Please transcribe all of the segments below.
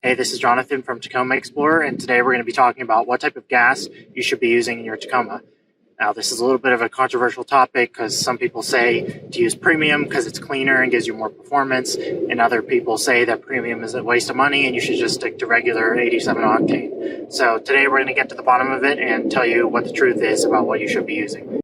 Hey, this is Jonathan from Tacoma Explorer, and today we're going to be talking about what type of gas you should be using in your Tacoma. Now, this is a little bit of a controversial topic because some people say to use premium because it's cleaner and gives you more performance, and other people say that premium is a waste of money and you should just stick to regular 87 octane. So today we're going to get to the bottom of it and tell you what the truth is about what you should be using.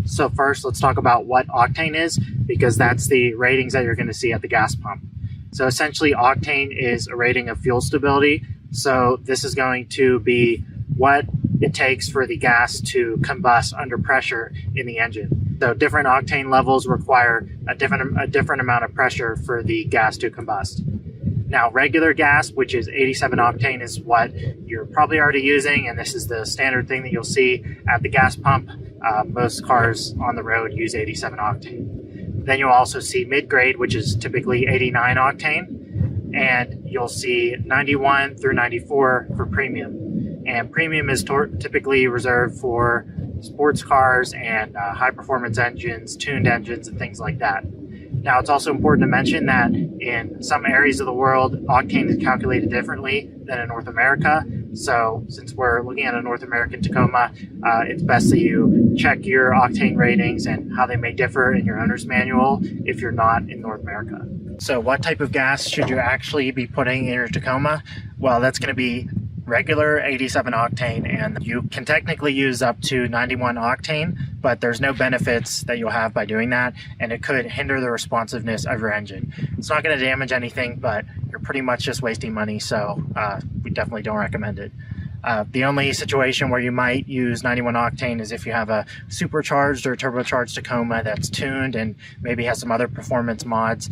So first, let's talk about what octane is, because that's the ratings that you're going to see at the gas pump. So essentially, octane is a rating of fuel stability. So this is going to be what it takes for the gas to combust under pressure in the engine. So different octane levels require a different amount of pressure for the gas to combust. Now, regular gas, which is 87 octane, is what you're probably already using, and this is the standard thing that you'll see at the gas pump. Most cars on the road use 87 octane. Then you'll also see mid-grade, which is typically 89 octane, and you'll see 91 through 94 for premium. And premium is typically reserved for sports cars and high-performance engines, tuned engines, and things like that. Now, it's also important to mention that in some areas of the world, octane is calculated differently than in North America. So since we're looking at a North American Tacoma, it's best that you check your octane ratings and how they may differ in your owner's manual if you're not in North America. So what type of gas should you actually be putting in your Tacoma? Well, that's going to be regular 87 octane, and you can technically use up to 91 octane, but there's no benefits that you'll have by doing that, and it could hinder the responsiveness of your engine. It's not going to damage anything, but you're pretty much just wasting money, so we definitely don't recommend it. The only situation where you might use 91 octane is if you have a supercharged or turbocharged Tacoma that's tuned and maybe has some other performance mods,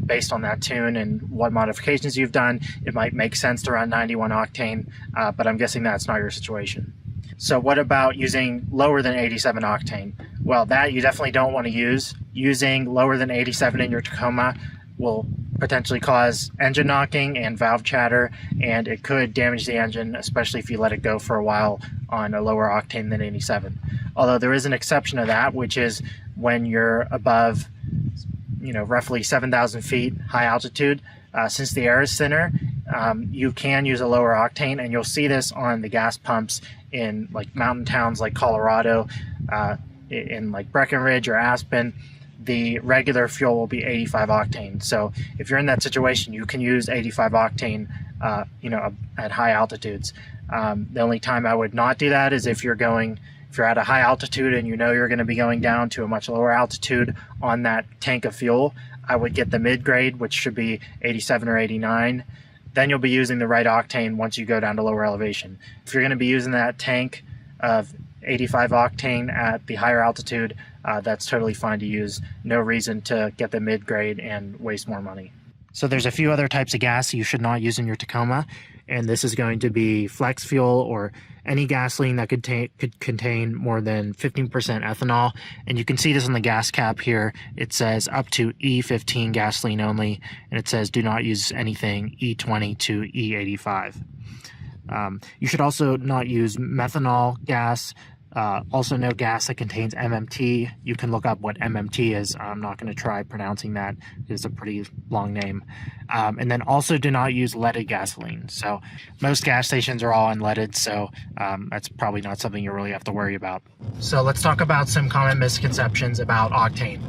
based on that tune and what modifications you've done. It might make sense to run 91 octane, but I'm guessing that's not your situation. So what about using lower than 87 octane? Well, that you definitely don't want to use. Using lower than 87 in your Tacoma will potentially cause engine knocking and valve chatter, and it could damage the engine, especially if you let it go for a while on a lower octane than 87. Although there is an exception to that, which is when you're above, roughly 7,000 feet high altitude. Since the air is thinner, you can use a lower octane, and you'll see this on the gas pumps in like mountain towns like Colorado, in like Breckenridge or Aspen. The regular fuel will be 85 octane. So if you're in that situation, you can use 85 octane, at high altitudes. The only time I would not do that is if you're at a high altitude and you're going to be going down to a much lower altitude on that tank of fuel. I would get the mid-grade, which should be 87 or 89. Then you'll be using the right octane once you go down to lower elevation. If you're going to be using that tank of 85 octane at the higher altitude, that's totally fine to use. No reason to get the mid-grade and waste more money. So there's a few other types of gas you should not use in your Tacoma, and this is going to be flex fuel or any gasoline that could contain more than 15% ethanol. And you can see this on the gas cap here. It says up to E15 gasoline only, and it says do not use anything E20 to E85. You should also not use methanol gas. Also no gas that contains MMT. You can look up what MMT is. I'm not going to try pronouncing that. It's a pretty long name. And then also do not use leaded gasoline. So most gas stations are all unleaded, so that's probably not something you really have to worry about. So let's talk about some common misconceptions about octane.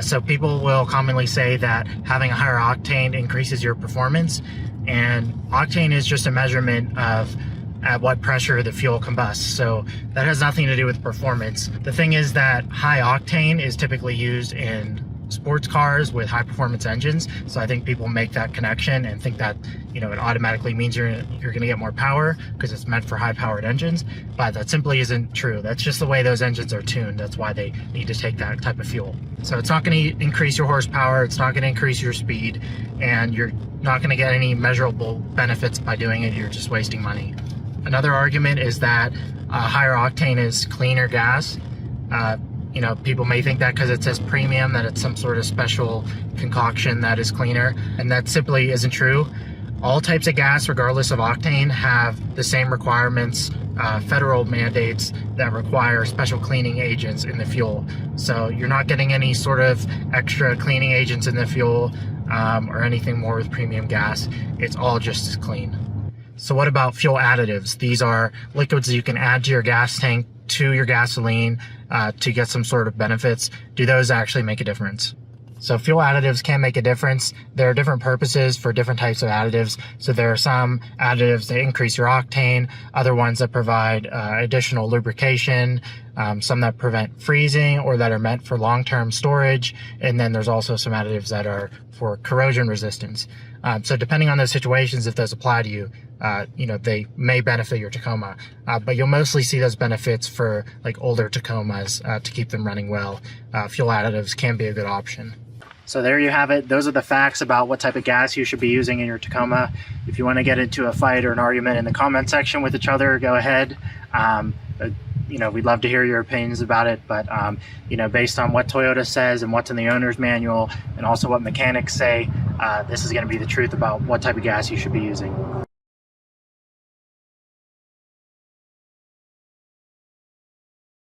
So people will commonly say that having a higher octane increases your performance, and octane is just a measurement of at what pressure the fuel combusts. So that has nothing to do with performance. The thing is that high octane is typically used in sports cars with high performance engines. So I think people make that connection and think that, it automatically means you're going to get more power because it's meant for high powered engines. But that simply isn't true. That's just the way those engines are tuned. That's why they need to take that type of fuel. So it's not going to increase your horsepower. It's not going to increase your speed, and you're not going to get any measurable benefits by doing it. You're just wasting money. Another argument is that higher octane is cleaner gas. People may think that because it says premium that it's some sort of special concoction that is cleaner, and that simply isn't true. All types of gas, regardless of octane, have the same requirements, federal mandates that require special cleaning agents in the fuel. So you're not getting any sort of extra cleaning agents in the fuel or anything more with premium gas. It's all just as clean. So what about fuel additives? These are liquids that you can add to your gas tank, to your gasoline, to get some sort of benefits. Do those actually make a difference? So fuel additives can make a difference. There are different purposes for different types of additives. So there are some additives that increase your octane, other ones that provide additional lubrication, some that prevent freezing or that are meant for long-term storage. And then there's also some additives that are for corrosion resistance. So depending on those situations, if those apply to you, they may benefit your Tacoma, but you'll mostly see those benefits for like older Tacomas to keep them running well. Fuel additives can be a good option. So there you have it. Those are the facts about what type of gas you should be using in your Tacoma. If you want to get into a fight or an argument in the comment section with each other, go ahead. We'd love to hear your opinions about it, but based on what Toyota says and what's in the owner's manual and also what mechanics say, this is going to be the truth about what type of gas you should be using.